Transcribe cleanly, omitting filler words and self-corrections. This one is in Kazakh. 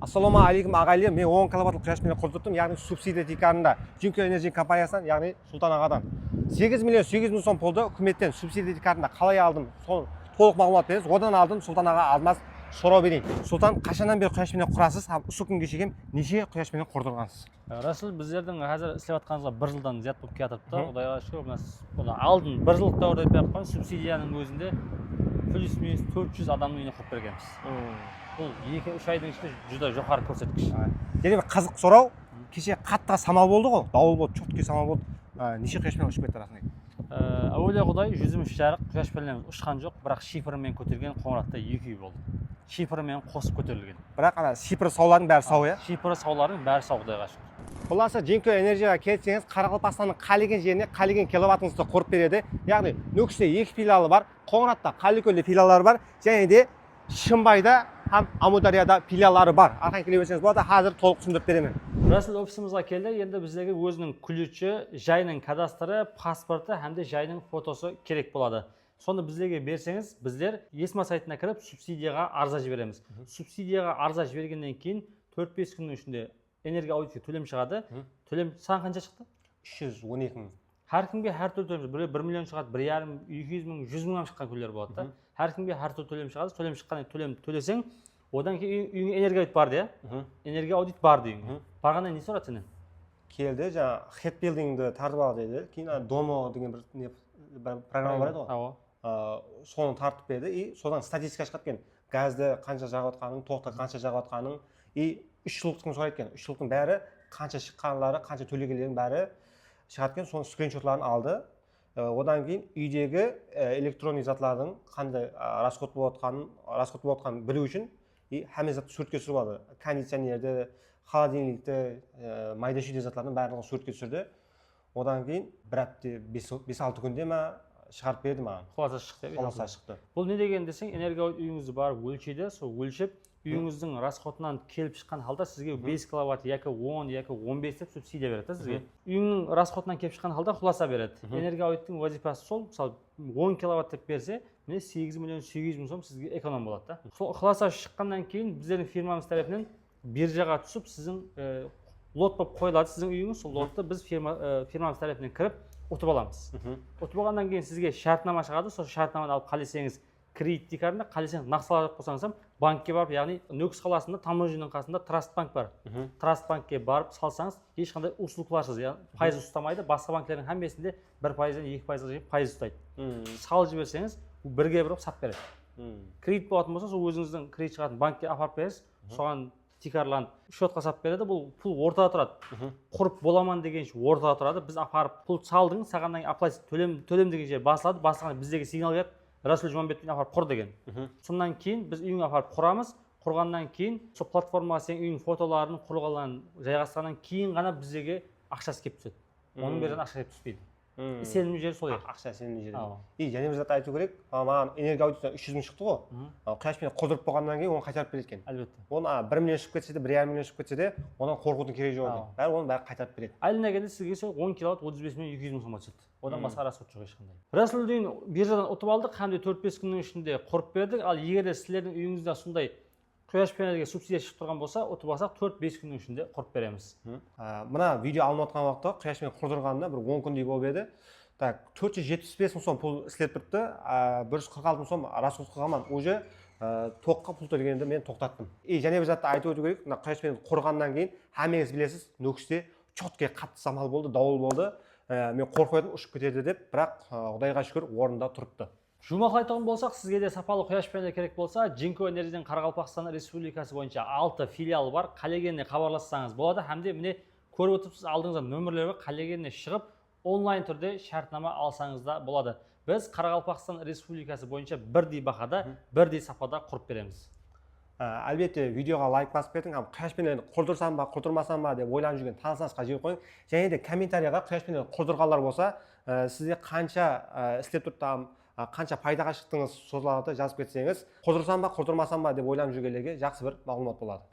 Ассаламу алейкум ағайлы, мен 10 киловаттлық құяшпен құрдырттым, яғни субсидия тикарында Jinko Energy компаниясынан, яғни Сұлтан ағадан 8 миллион 800 мың сом пұлды үкіметтен субсидия тикарында қалай алдым, соны толық мағлұмат беріңіз. Одан алдым Сұлтан аға алмас сұрау берейін. Сұлтан, қашаннан бері құяшпен құрасыз, осы күнге шейін неше құяшпен құрдырғансыз? Расыл, біздердің қазір істеп жатқанымызға 1 жылдан зият болып келе жатыр. Құдайға шүкір, мына алдын 1 жылдық дәуірде беріп субсидияның өзінде плюс-минус 400 адамның үйіне құрып бергенбіз. Бұл 2-3 айдың ішінде жүзде жоғары көрсеткіш. Және бір қызық сұрау, кеше қатты самал болды ғой, дауыл болды, чоткий самал болды. Неше құяшпен ұшып кетті расында? Әуелі Құдай жүзіміз жарық, құяшпеннен ұшқан жоқ, бірақ шифрмен көтерген қоңыратта 2 үй болды. Шифрмен қосып көтерілген. Бірақ ана шифр саулардың бәрі сау, иә? Шифр саулардың бәрі сау, Құдайға шүкір. Құласа Jinko Energy'ға келсеңіз, Қарақалпақстанның қалеген жеріне қалеген киловаттыңызды құрып береді. Яғни Нүкісте 2 филиалы бар, Қоңыратта, Қаликөлде филиалары бар, және де Шымбайда һәм Амударияда филиалары бар. Арқан келе берсеңіз болады, қазір толық түсіндіріп беремін. Расыл, офисімізге келді, енді біздегі өзінің ключі, жайының кадастры, паспорты һәм де жайының фотосы керек болады. Сонда біздерге берсеңіз, біздер ESMA сайтына кіріп субсидияға арыза жібереміз. Субсидияға арыза жібергеннен кейін 4-5 күннің ішінде энергия аудитке төлем шығады. Төлем саған қанша шықты? 312 мың. Әр кімге әр түрлі төлем, біреу 1 миллион шығады, 1,5, 200 мың, 100 мыңнан шыққан күндер болады да. Әр кімге әр түрлі төлем шығады. Төлем шыққаннан төлем төлесең, одан кейін үйіңе энергия аудит бар иә? Энергия аудит бар дейін. Барғаннан не сұрады сенен? Келді, жаңа head buildingді тартып ал дейді. Кейін домо деген бір программа бар еді ғой. Соны тартып берді и содан статистика шығады екен. Газды қанша жағып отқаның, тоқты қанша жағып отқаның и 3 жылдықтың сұрайды екен. 3 жылдықтың бәрі қанша шыққанлары, қанша төлегендердің бәрі шығады екен. Соның скриншотларын алды. Одан кейін үйдегі электронный затлардың қандай расход болып отқанын білу үшін и හැме затты суретке түсіріп алды. Кондиционерді, холодильникті, майда шүйде затлардың барлығын суретке түсірді. Одан кейін бір апта 5-6 күнде ма шығарып берді маған. Құласа шықты. Бұл не деген десең, энергия үйіңізді барып өлшейді, сол өлшеп үйіңіздің расходынан келіп шыққан халда сізге 5 киловатт, яки 10, яки 15 деп субсидия береді сізге. Үйіңнің расходынан келіп шыққан халда құласа береді. Энергия аудиттің вазифасы сол, мысалы 10 киловатт деп берсе, міне 8 миллион 800 мың сом сізге эконом болады да. Сол құласа шыққаннан кейін біздердің фирмамыз тарапынан биржаға түсіп, сіздің лот болып қойылады сіздің үйіңіз, сол лотты біз фирмамыз тарапынан кіріп ұтып аламыз. Ұтып алғаннан кейін сізге шартнама шығады, сол шартнаманы алып қалесеңіз кредит тикарында, қалесеңіз нақсалап қойсаңыз банкке барып, яғни Нүкіс қаласында таможенның қасында Траст банк бар. Траст банкке барып салсаңыз, ешқандай услугларсыз, пайыз ұстамайды. Басқа банктердің әммесінде 1%-ден 2%-ға дейін пайыз ұстайды. Салып жіберсеңіз, бірге біріп сап береді. Кредит болатын болса, сол өзіңіздің кредит шығатын банкке апарып бересіз, соған тикарланып шотқа сап береді. Бұл пұл ортада тұрады. Құрып боламан дегенше ортада тұрады. Біз апарып пұл салдың, сағаннан аплай төлем деген жер басылады. Басылғанда біздегі сигнал келеді. Расул Жұманбетпен апарып құр деген. Сондан кейін біз үйіңе апарып құрамыз. Құрғаннан кейін сол платформаға сен үйің фотоларын, құрылғыларын жайғастырғаннан кейін ғана біздегі ақшасы келіп түседі. Оның берген ақша келіп түспейді. Сенімді жері сол еді. Ақша сенімді жері. И және бір зат айту керек, маған энергия аудитінен 300 мың шықты ғой. Құяшпен қоздырып болғаннан кейін оны қайтарып береді екен. Әлбетте. Оны 1 миллион шығып кетсе де, 1,5 миллион шығып кетсе де, одан қорқудың керегі жоқ екен. Бәрі оны бәрі қайтарып береді. Айына келгенде сізге сол 10 киловатт 35 миллион 200 мың сомға түседі. Одан басқа расход жоқ ешқандай. Расул дейін биржадан ұтып алдық, һәм де 4-5 күннің ішінде құрып бердік. Ал егер де сіздердің үйіңізде сондай құяш панельге субсидия шығып тұрған болса, ұтып алсақ 4-5 күннің ішінде құрып береміз. Мына видео алынып отқан уақытта құяшпен құрдырғанына бір 10 күндей болып еді. Так, 475 мың сом пұл істеп тұрыпты, 146 мың сом расход қылғанман. Уже тоққа пұл төлегенде мен тоқтаттым. Және бір затты айтып өту керек, мына құяшпен құрғаннан кейін әмеңіз білесіз, Нүкісте чоткий қатты самал болды, дауыл болды. Мен қорқып едім, ұшып кетеді деп, бірақ Құдайға шүкір орында тұрыпты. Жұмақ айтатын болсақ, сізге де сапалы құяш панелі керек болса, Jinko Energy'дің Қарақалпақстан Республикасы бойынша 6 филиалы бар. Қалегеніне хабарлассаңыз болады. Һәм де міне көріп отырсыз, алдыңызда нөмірлері қалегеніне шығып, онлайн түрде шартнама алсаңыз да болады. Біз Қарақалпақстан Республикасы бойынша бірдей бағада, бірдей сапада құрып береміз. Әлбетте видеоға лайк басып кетің, құяшпен құрдырсам ба, құрдырмасам ба деп ойланып жүрген танысыңызға жіберіп қойың. Және де комментарияға құяшпен құрдырғандар болса, сізде қанша істеп тұрды, қанша пайдаға шықтыңыз созыларды жазып кетсеңіз, құрдырсам ба, құрдырмасам ба деп ойланып жүргендерге жақсы бір мағлұмат болады.